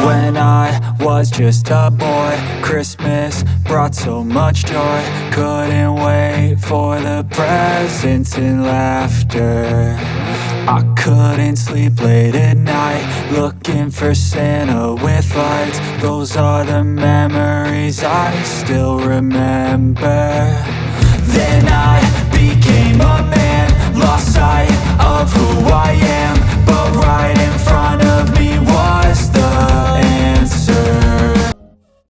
When I was just a boy, Christmas brought so much joy. Couldn't wait for the presents and laughter. I couldn't sleep late at night, looking for Santa with lights. Those are the memories I still remember. Then I